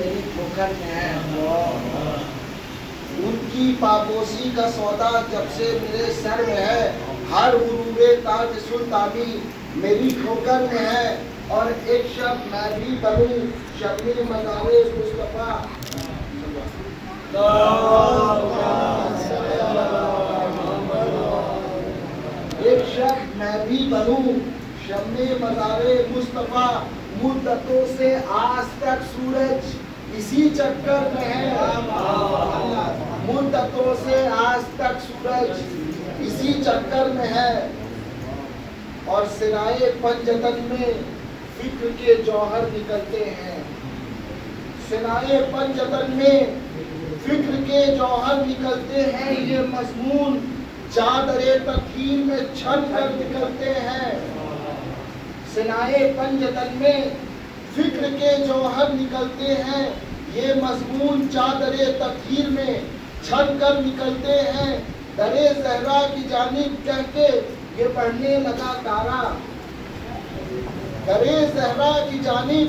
मेरी ठोकर में है। उनकी पापोशी का सौदा जब से मेरे सर में है, हर गुरूरे ताज सुल्तानी मेरी ठोकर में है। और एक शब्द मैं भी बनूं शबीर मज़ारे मुस्तफा। एक शब्द मैं भी बनूं शबीर मज़ारे मुस्तफा। मुद्दतों से आज तक सूरज इसी चक्कर में है। मुद्दतों से आज तक सूरज इसी चक्कर में है। और सिराए पंजतन में फिक्र के जौहर निकलते हैं। सिराए पंजतन में फिक्र के जौहर निकलते हैं। ये मज़मून चादरे तकहीर में छन कर निकलते हैं। सिनाए पंजतन में फिक्र के जौहर निकलते हैं। ये मज़मून चादरे तकहीर में छन कर निकलते हैं। दरे ज़हरा की जानिब कह के ये बढ़ने लगा तारा। दरे ज़हरा की जानिब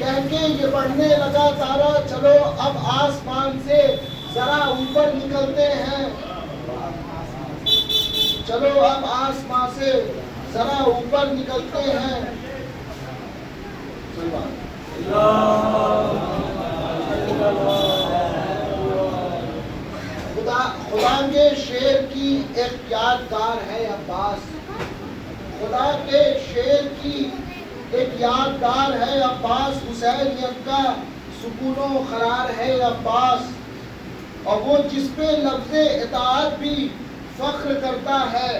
कह के ये बढ़ने लगा तारा। चलो अब आसमान से जरा ऊपर निकलते हैं। चलो अब आसमान से जरा ऊपर निकलते हैं। खुदा के शेर की एक यादगार है अब्बास। खुदा के शेर की एक यादगार है अब्बास। हुसैन यक्का सुकूनो क़रार है अब्बास। और वो जिस पे लफ्ज़े इताअत भी फ़ख्र करता है,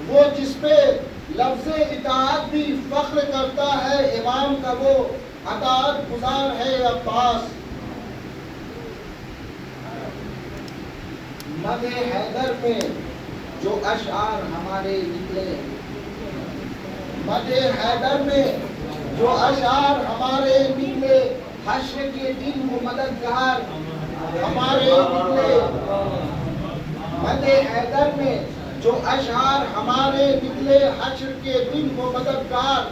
वो जिस पे लफ्ज़े इताअत भी फ़ख्र करता है, इमाम का वो अताअत गुज़ार है अब्बास। मदे हैदर में जो अशआर हमारे निकले, मदे हैदर में जो अशआर हमारे निकले, हश्र के दिन वो मददगार हमारे निकले। मदे हैदर में जो अशआर हमारे निकले, हश्र के दिन वो मददगार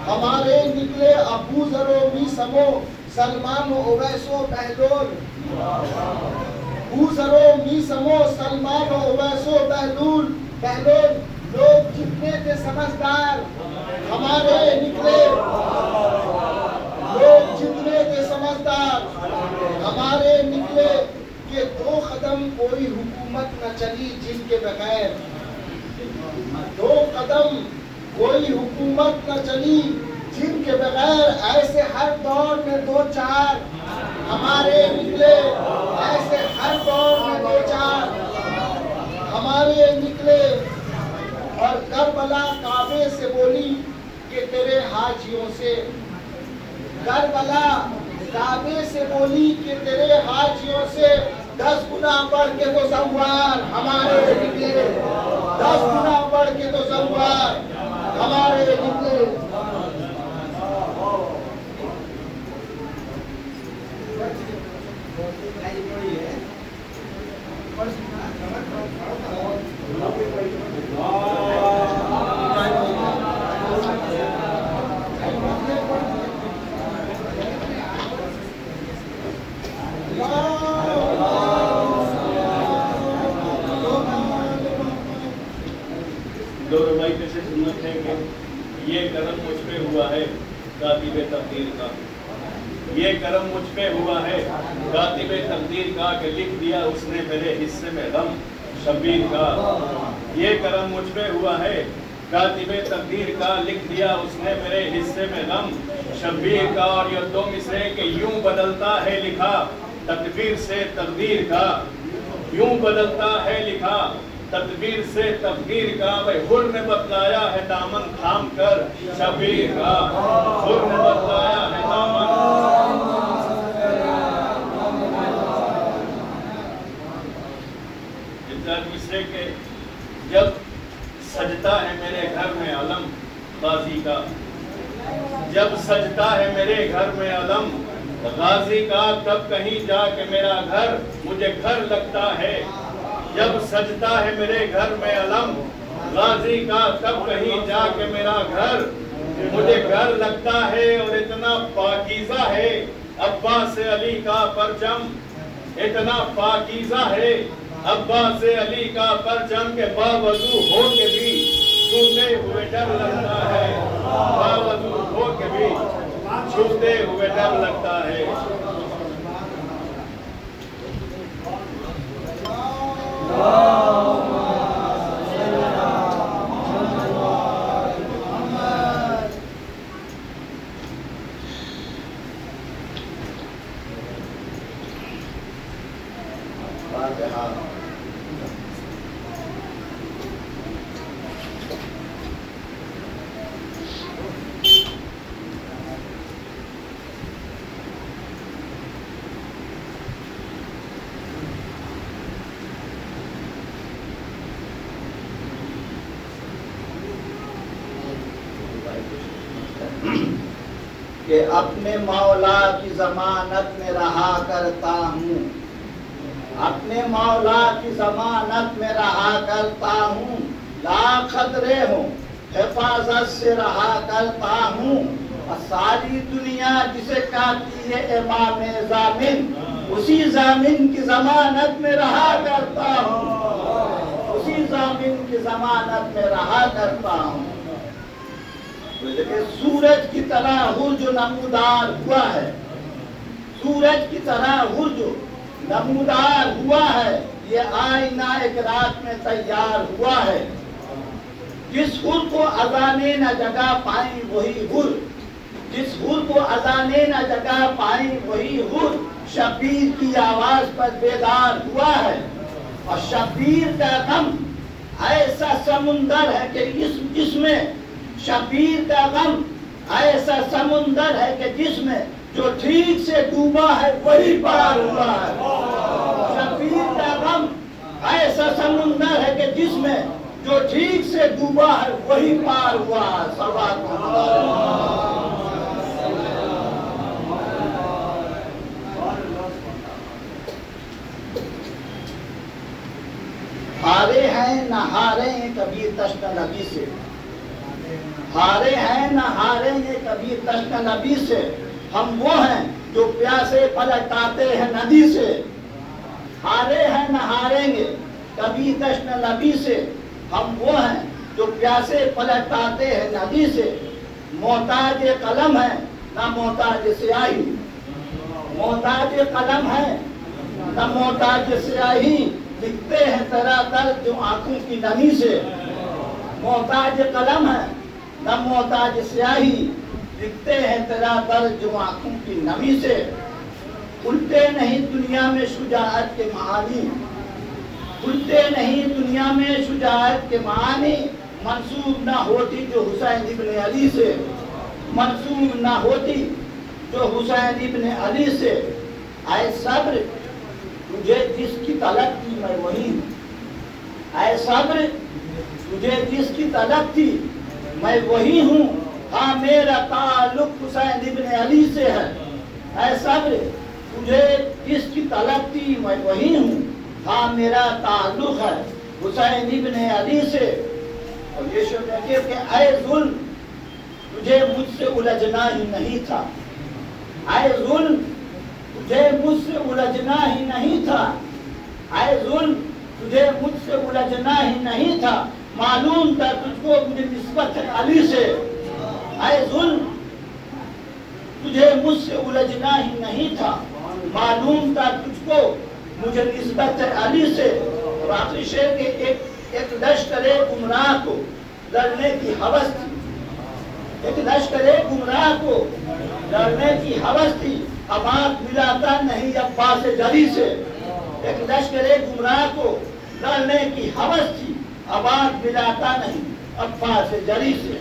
हमारे निकले। अबू ज़रो मीसमो सलमान ओवैसो बहलोल। अबू ज़रो मीसमो सलमान ओवैसो बहलोल। लोग जितने थे समझदार हमारे निकले। लोग जितने थे समझदार हमारे निकले। ये दो कदम कोई हुकूमत न चली जिनके बगैर। दो कदम कोई हुकूमत न चली जिनके बगैर। ऐसे हर दौर में दो चार हमारे निकले। ऐसे हर दौर में दो चार हमारे निकले। और करबला काबे से बोली कि तेरे हाजियों से, करबला काबे से बोली कि तेरे हाजियों से 10 गुना बढ़ के तो ज़व्वार हमारे निकले। 10 गुना बढ़ के तो ज़व्वार हमारे निकले। ये करम मुझ पे हुआ है कातिबे तकदीर का। ये करम मुझ पे हुआ है कातिबे तकदीर का कि लिख दिया उसने मेरे हिस्से में गम शबीर का। ये करम मुझ पे हुआ है कातिबे तकदीर का, लिख दिया उसने मेरे हिस्से में गम शबीर का। और ये दो मिसरे के यूं बदलता है लिखा तकदीर से तकदीर का। यूं बदलता है लिखा तदबीर से तकदीर का। भाई हुर ने बतलाया है दामन थाम कर शबीर का। हुर ने बतलाया है दामन। मिसरे के जब सजता है मेरे घर में अलम गाजी का। जब सजता है मेरे घर में अलम गाजी का, तब कहीं जाके मेरा घर मुझे घर लगता है। जब सजता है मेरे घर में अलम गाजी का, तब कहीं जाके मेरा घर मुझे घर लगता है। और इतना पाकीज़ा है عباس علی کا پرچم اتنا پاکیزہ ہے، عباس علی کا پرچم کے باوجود ہو کے بھی چھوتے ہوئے ڈر لگتا ہے، باوجود ہو کے بھی چھوتے ہوئے ڈر لگتا ہے۔ کہ اپنے مولا کی ضمانت میں رہا کرتا ہوں، اپنے مولا کی ضمانت میں رہا کرتا ہوں، لا خطرے ہوں حفاظت سے رہا کرتا ہوں، اور ساری دنیا جسے کہتی ہے امام ضامن، اسی ضامن کی ضمانت میں رہا کرتا ہوں، اسی ضامن کی ضمانت میں رہا کرتا ہوں۔ سورج کی طرح غرج نمودار ہوا ہے، سورج کی طرح غرج نمودار ہوا ہے، یہ آئینہ ایک رات میں تیار ہوا ہے۔ جس حر کو اذانیں نہ جگہ پائیں وہی حر، جس حر کو اذانیں نہ جگہ پائیں وہی حر، شبیر کی آواز پر بیدار ہوا ہے۔ اور شبیر کا غم ایسا سمندر ہے کہ جس میں شبیر کا غم ایسا سمندر ہے کہ جس میں جو ٹھیک سے ڈوبا ہے وہی پار ہوا ہے۔ شبیر کا غم ایسا سمندر ہے کہ جس میں جو ٹھیک سے ڈوبا ہے وہی پار ہوا ہے۔ ہارے ہیں نہ ہارے ہیں کبھی تشنہ نبی سے، ہارے ہیں نہ ہاریں گے کبھی تشنہ نبی سے، ہم وہ ہیں جو پیاسے پلٹاتے ہیں ندی سے۔ ہارے ہیں نہ ہاریں گے کبھی تشنہ نبی سے، ہم وہ ہیں جو پیاسے پلٹاتے ہیں ندی سے۔ محتاج قلم ہے نہ محتاج سیاہی، محتاج قلم ہے نہ محتاج سیاہی، لکھتے ہیں تیرا درد جو آنکھوں کی نمی سے۔ محتاج قلم ہے نہ محتاج سیاہی، لکھتے ہیں تیرا درد جو آنکھوں کی نمی سے۔ کھلتے نہیں دنیا میں شجاعت کے معانی، کھلتے نہیں دنیا میں شجاعت کے معانی، منسوب نہ ہوتی جو حسین ابن علی سے، منسوب نہ ہوتی جو حسین ابن علی سے۔ اے صبر تجھے جس کی طلب تھی میں وہی ہوں، اے صبر تجھے جس کی طلب تھی میں وہی ہوں، ہاں میرا تعلق حسین ابن علی سے ہے۔ اے صبر تجھے جس کی طلب تھی میں وہی ہوں، ہاں میرا تعلق ہے حسین ابن علی سے۔ اور یہ شعر ہے کہ اے ظلم تجھے مجھ سے الجھنا ہی نہیں تھا، اے ظلم تجھے مجھ سے الجھنا ہی نہیں تھا، اے ظلم تجھے مجھ سے الجھنا ہی نہیں تھا، معلوم تھا تجھ کو مجھے نسبت علی سے۔ اے ظلم تجھے مجھ سے الجھنا ہی نہیں تھا، معلوم تھا تجھ کو مجھے نسبت علی سے۔ اور آخری شعر کے ایک لشکر گمراہ کو لڑنے کی ہوس تھی، ایک لشکر گمراہ کو لڑنے کی ہوس تھی، آباد ملاتا نہیں عباس جری سے۔ ایک لشکر گمراہ کو لڑنے کی ہوس تھی، آباد ملاتا نہیں عباس جری سے۔